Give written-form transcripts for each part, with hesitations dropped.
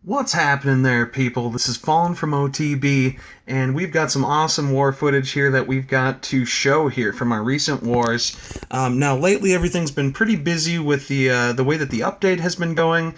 What's happening there, people? This is Fallen from OTB, and we've got some awesome war footage here that we've got to show here from our recent wars. Now, lately, everything's been pretty busy with the way that the update has been going.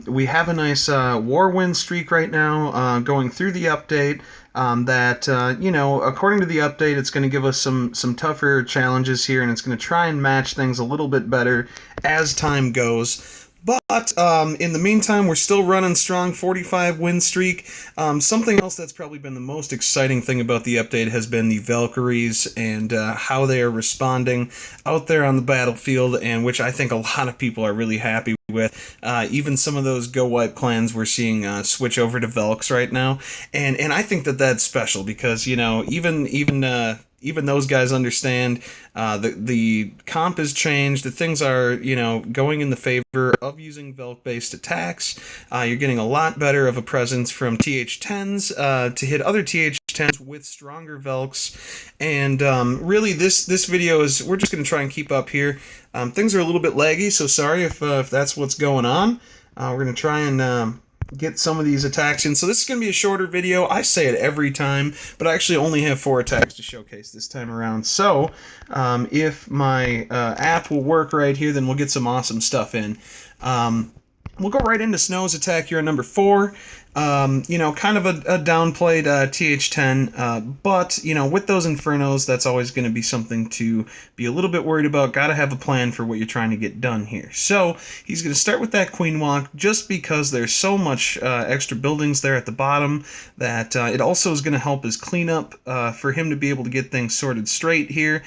We have a nice war win streak right now going through the update. That according to the update, it's going to give us some tougher challenges here, and it's going to try and match things a little bit better as time goes. But in the meantime, we're still running strong, 45 win streak. Something else that's probably been the most exciting thing about the update has been the Valkyries and how they are responding out there on the battlefield, and which I think a lot of people are really happy with. Even some of those Go Wipe clans we're seeing switch over to Velks right now, and I think that that's special because even those guys understand the comp has changed. The things are going in the favor of using Velk based attacks. You're getting a lot better of a presence from TH10s to hit other TH10s with stronger Velks. And really, this video is we're just going to try and keep up here. Things are a little bit laggy, so sorry if that's what's going on. We're going to try and get some of these attacks in. So this is going to be a shorter video. I say it every time, but I actually only have 4 attacks to showcase this time around. So if my app will work right here, then we'll get some awesome stuff in. We'll go right into Snow's attack here on number 4. Kind of a downplayed TH10, but, with those Infernos, that's always going to be something to be a little bit worried about. Got to have a plan for what you're trying to get done here. So, he's going to start with that Queen Walk just because there's so much extra buildings there at the bottom that it also is going to help his cleanup for him to be able to get things sorted straight here,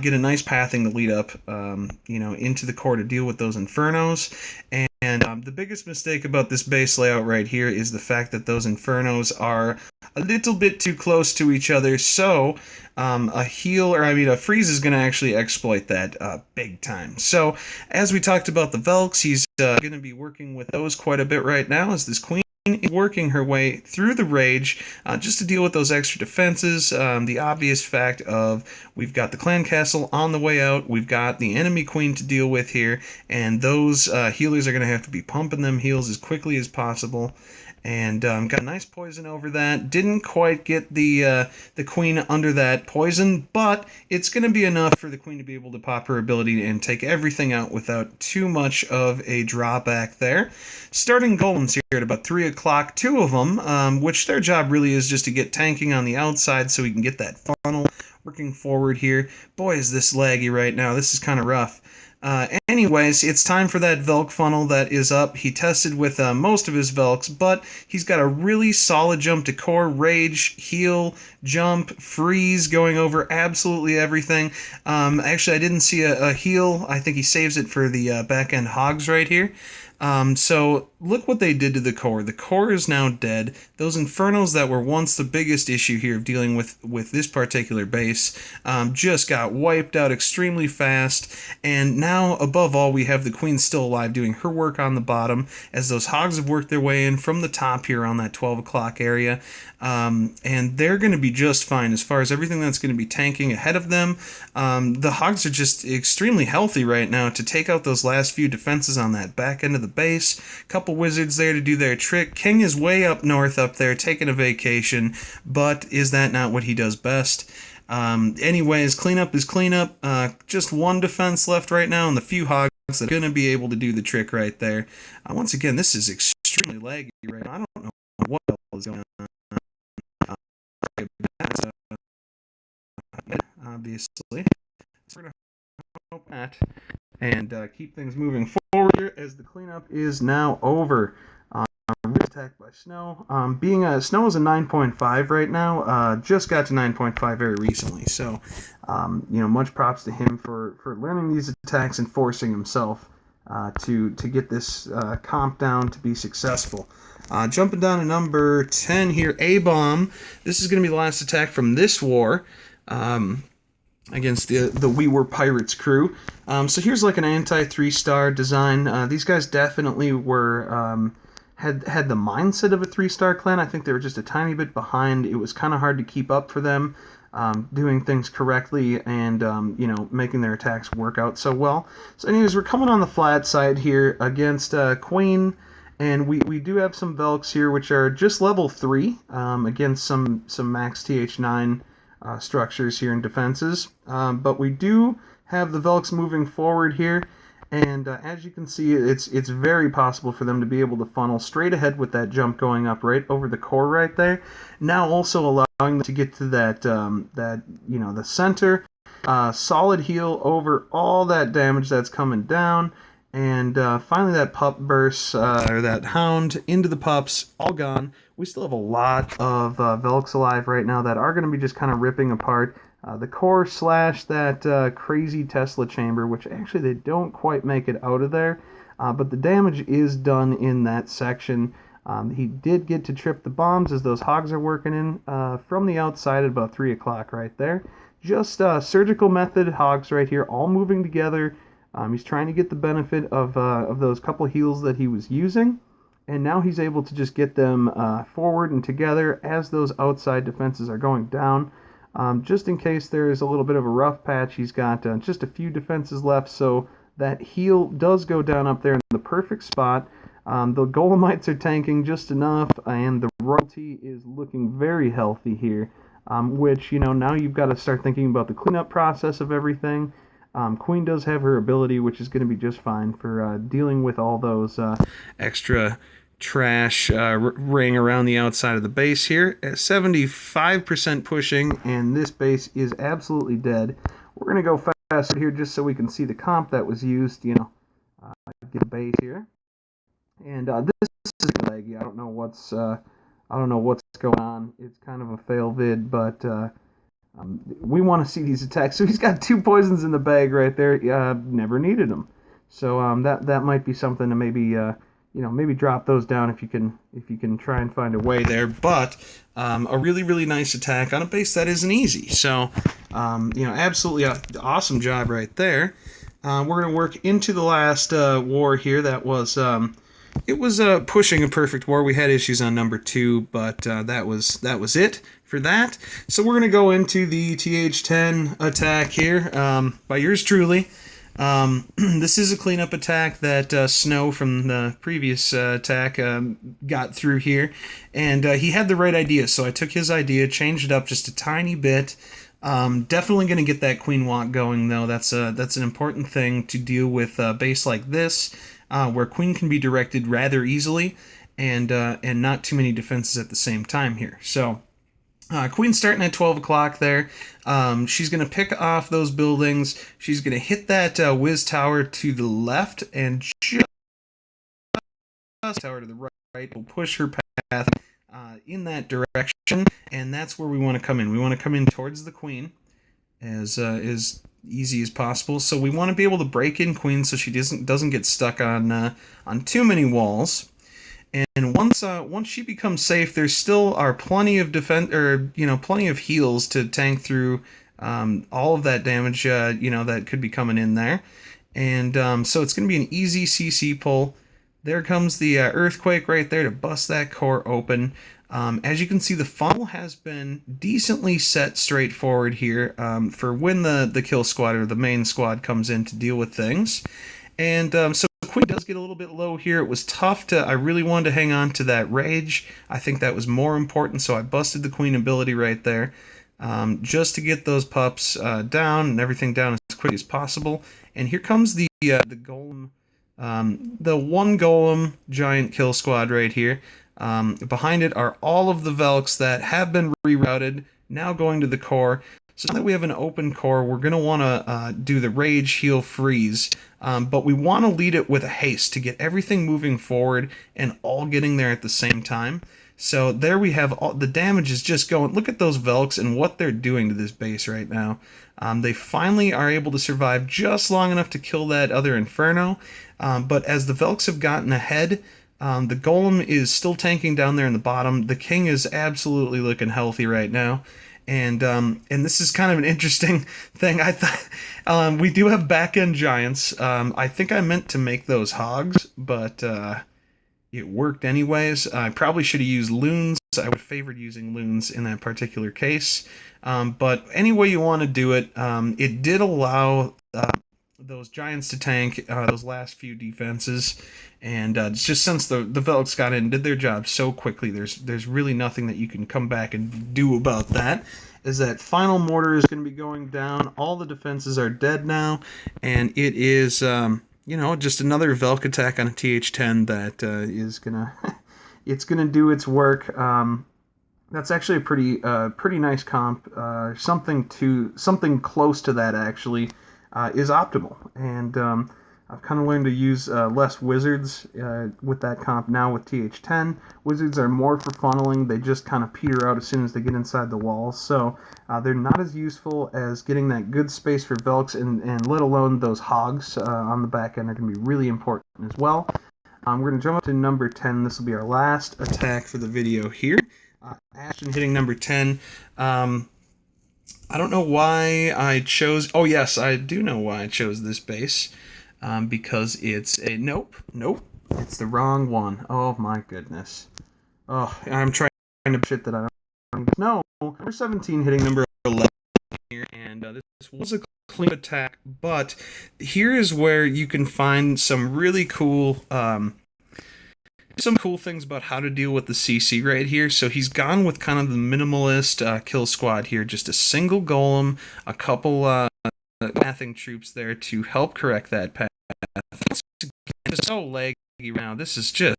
get a nice pathing to lead up, into the core to deal with those Infernos. And the biggest mistake about this base layout right here is the fact that those Infernos are a little bit too close to each other, so a freeze is going to actually exploit that big time. So, as we talked about the Velks, he's going to be working with those quite a bit right now as this Queen is working her way through the Rage just to deal with those extra defenses. The obvious fact of we've got the clan castle on the way out, we've got the enemy queen to deal with here, and those healers are going to have to be pumping them heals as quickly as possible. And got a nice poison over that. Didn't quite get the queen under that poison, but it's going to be enough for the queen to be able to pop her ability and take everything out without too much of a drawback there. Starting golems here at about 3 o'clock, 2 of them, which their job really is just to get tanking on the outside so we can get that funnel working forward here. Boy, is this laggy right now. This is kind of rough. Anyways, it's time for that Velk funnel that is up. He tested with most of his Velks, but he's got a really solid jump to core, rage, heal, jump, freeze, going over absolutely everything. Actually, I didn't see a heal. I think he saves it for the back-end hogs right here. So look what they did to the core. The core is now dead. Those Infernos that were once the biggest issue here of dealing with this particular base just got wiped out extremely fast. And now, above all, we have the Queen still alive doing her work on the bottom as those hogs have worked their way in from the top here on that 12 o'clock area. And they're going to be just fine as far as everything that's going to be tanking ahead of them. The hogs are just extremely healthy right now to take out those last few defenses on that back end of the base. Couple wizards there to do their trick. King is way up north up there taking a vacation, but is that not what he does best? Anyways, cleanup is cleanup. Just one defense left right now, and the few hogs that are going to be able to do the trick right there. Once again, this is extremely laggy right now. I don't know what else is going on. Obviously, so we're going to hope that and keep things moving forward as the cleanup is now over. Attacked by Snow. Snow is a 9.5 right now. Just got to 9.5 very recently. So, much props to him for learning these attacks and forcing himself to get this comp down to be successful. Jumping down to number 10 here, A-Bomb. This is going to be the last attack from this war. Against the We Were Pirates crew. So here's like an anti-3-star design. These guys definitely were had the mindset of a 3-star clan. I think they were just a tiny bit behind. It was kind of hard to keep up for them, doing things correctly and making their attacks work out so well. So anyways, we're coming on the flat side here against Queen And we do have some Velks here, which are just level 3 against some max TH9 structures here in defenses. But we do have the Velks moving forward here, and as you can see, it's very possible for them to be able to funnel straight ahead with that jump going up right over the core right there. Now also allowing them to get to that the center. Solid heal over all that damage that's coming down. And finally that pup bursts, or that hound, into the pups, all gone. We still have a lot of Velks alive right now that are going to be just kind of ripping apart the core slash that crazy Tesla chamber, which actually they don't quite make it out of there. But the damage is done in that section. He did get to trip the bombs as those hogs are working in from the outside at about 3 o'clock right there. Just surgical method hogs right here, all moving together. He's trying to get the benefit of those couple heals that he was using, and now he's able to just get them forward and together as those outside defenses are going down. Just in case there is a little bit of a rough patch, he's got just a few defenses left, so that heal does go down up there in the perfect spot. The Golemites are tanking just enough, and the royalty is looking very healthy here, which, now you've got to start thinking about the cleanup process of everything. Queen does have her ability, which is going to be just fine for dealing with all those extra trash ring around the outside of the base here. At 75% pushing, and this base is absolutely dead. We're going to go fast here just so we can see the comp that was used, get a base here. And this is laggy. I don't know what's going on. It's kind of a fail vid, but we want to see these attacks. So he's got 2 poisons in the bag right there. Never needed them. So that might be something to maybe drop those down if you can try and find a way there. But a really nice attack on a base that isn't easy. So absolutely awesome job right there. We're gonna work into the last war here. That was it was pushing a perfect war. We had issues on number 2, but that was it for that. So we're going to go into the TH10 attack here by yours truly. This is a cleanup attack that Snow from the previous attack got through here, and he had the right idea, so I took his idea, changed it up just a tiny bit. Definitely going to get that Queen Walk going, though. That's an important thing to deal with a base like this, where Queen can be directed rather easily, and not too many defenses at the same time here. So Queen's starting at 12 o'clock there. She's going to pick off those buildings. She's going to hit that Wiz Tower to the left, and just tower to the right will push her path in that direction, and that's where we want to come in. We want to come in towards the Queen as easy as possible. So we want to be able to break in Queen so she doesn't get stuck on too many walls. And once she becomes safe, there still are plenty of plenty of heals to tank through all of that damage that could be coming in there. And so it's going to be an easy CC pull. There comes the earthquake right there to bust that core open. As you can see, the funnel has been decently set straightforward here for when the kill squad or the main squad comes in to deal with things. And so Queen does get a little bit low here. It was tough I really wanted to hang on to that rage. I think that was more important, so I busted the Queen ability right there just to get those pups down and everything down as quick as possible. And here comes the golem, the 1 golem giant kill squad right here. Behind it are all of the Velks that have been rerouted, now going to the core. So now that we have an open core, we're going to want to do the Rage, Heal, Freeze, but we want to lead it with a haste to get everything moving forward and all getting there at the same time. So there we have all the damage is just going. Look at those Velks and what they're doing to this base right now. They finally are able to survive just long enough to kill that other Inferno, but as the Velks have gotten ahead, the Golem is still tanking down there in the bottom. The King is absolutely looking healthy right now. And this is kind of an interesting thing. I thought we do have back-end giants. I think I meant to make those hogs, but it worked anyways. I probably should have used loons. I would have favored using loons in that particular case. But any way you want to do it, it did allow those giants to tank those last few defenses, and just since the Velks got in and did their job so quickly, there's really nothing that you can come back and do about that. Is that final mortar is going to be going down. All the defenses are dead now, and it is just another Velk attack on a TH10 that is gonna it's gonna do its work. That's actually a pretty nice comp. Something close to that actually is optimal, and I've kind of learned to use less wizards with that comp now with TH10. Wizards are more for funneling. They just kind of peter out as soon as they get inside the walls, so they're not as useful as getting that good space for Velks, and let alone those hogs on the back end are going to be really important as well. We're going to jump up to number 10. This will be our last attack for the video here. Ashton hitting number 10. I don't know why I chose... Oh, yes, I do know why I chose this base. Because it's a... Nope. It's the wrong one. Oh, my goodness. Oh, I'm trying to shit that I don't... No, number 17 hitting number 11 here. And this was a clean attack. But here is where you can find some really cool... some cool things about how to deal with the CC right here. So he's gone with kind of the minimalist kill squad here. Just a single golem, a couple pathing troops there to help correct that path. It's so laggy right now. This is just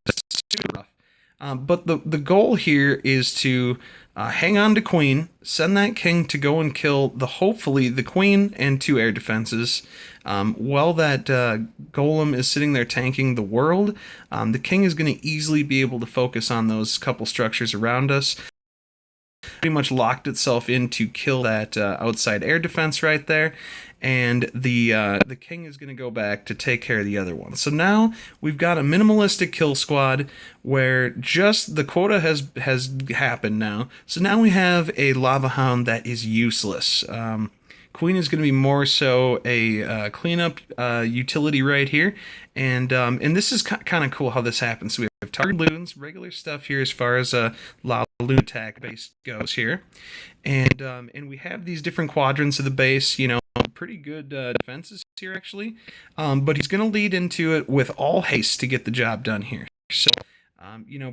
super rough. But the goal here is to hang on to Queen, send that King to go and kill hopefully the Queen and 2 air defenses. While that Golem is sitting there tanking the world, the King is going to easily be able to focus on those couple structures around us. Pretty much locked itself in to kill that outside air defense right there, and the King is going to go back to take care of the other one. So now we've got a minimalistic kill squad where just the quota has happened now. So now we have a Lava Hound that is useless. Queen is going to be more so a cleanup utility right here, and this is kind of cool how this happens. So we have target loons, regular stuff here as far as Lava Loon attack base goes here, and we have these different quadrants of the base. Pretty good defenses here actually, but he's going to lead into it with all haste to get the job done here. So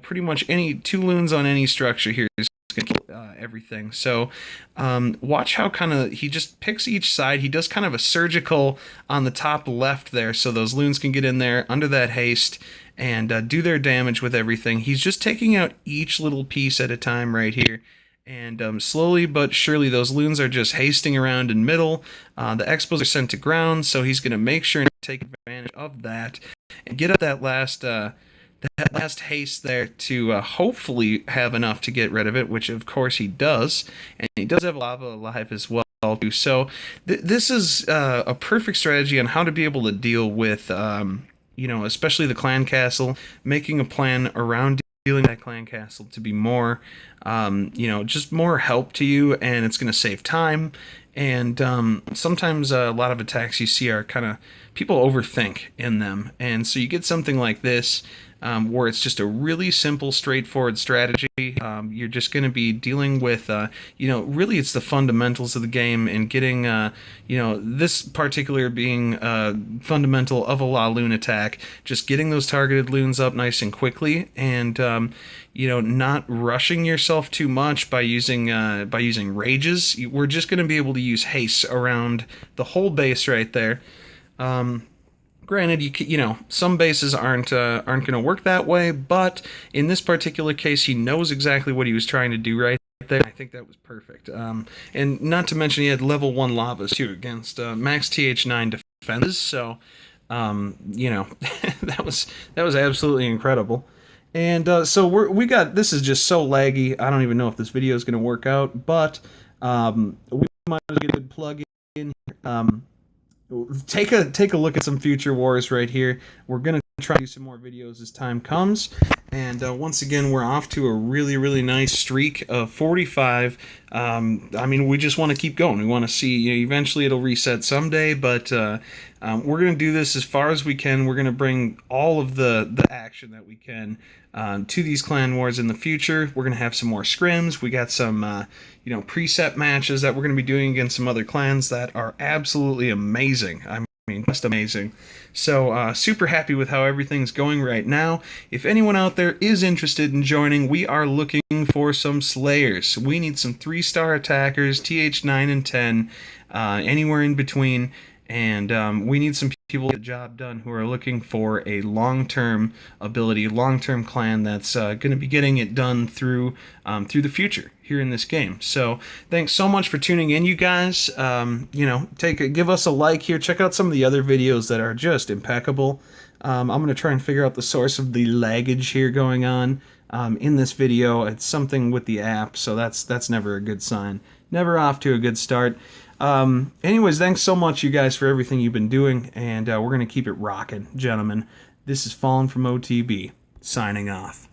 pretty much any 2 loons on any structure here is going to kill everything. So watch how kind of he just picks each side. He does kind of a surgical on the top left there, so those loons can get in there under that haste and do their damage with everything. He's just taking out each little piece at a time right here. And slowly but surely, those loons are just hasting around in middle. The expos are sent to ground, so he's going to make sure and take advantage of that and get up that last haste there to hopefully have enough to get rid of it, which of course he does. And he does have lava alive as well. So this is a perfect strategy on how to be able to deal with, especially the clan castle, making a plan around dealing that clan castle to be more, just more help to you, and it's going to save time. And sometimes a lot of attacks you see are kind of, people overthink in them, and so you get something like this where it's just a really simple, straightforward strategy. You're just going to be dealing with, really it's the fundamentals of the game, and getting, this particular being fundamental of a La Loon attack, just getting those targeted loons up nice and quickly, and not rushing yourself too much by using rages. We're just going to be able to use haste around the whole base right there. Granted, some bases aren't going to work that way, but in this particular case, he knows exactly what he was trying to do right there. I think that was perfect. And not to mention, he had level 1 lavas too against max TH9 defenses. So, that was absolutely incredible. And so we got, this is just so laggy. I don't even know if this video is going to work out, but we might get a good plug in. Take a look at some future wars right here. We're gonna try to do some more videos as time comes, and once again, we're off to a really, really nice streak of 45. We just want to keep going. We want to see, eventually it'll reset someday, but we're gonna do this as far as we can. We're gonna bring all of the action that we can to these clan wars in the future. We're gonna have some more scrims. We got some preset matches that we're gonna be doing against some other clans that are absolutely amazing. mean, just amazing. So, super happy with how everything's going right now. If anyone out there is interested in joining, we are looking for some Slayers. We need some 3-star attackers, TH 9 and 10, anywhere in between. And we need some people to get the job done who are looking for a long-term ability, long-term clan that's going to be getting it done through the future here in this game. So thanks so much for tuning in, you guys. Give us a like here. Check out some of the other videos that are just impeccable. I'm going to try and figure out the source of the laggage here going on in this video. It's something with the app, so that's never a good sign. Never off to a good start. Anyways, thanks so much, you guys, for everything you've been doing, and we're going to keep it rocking, gentlemen. This is Fallen from OTB, signing off.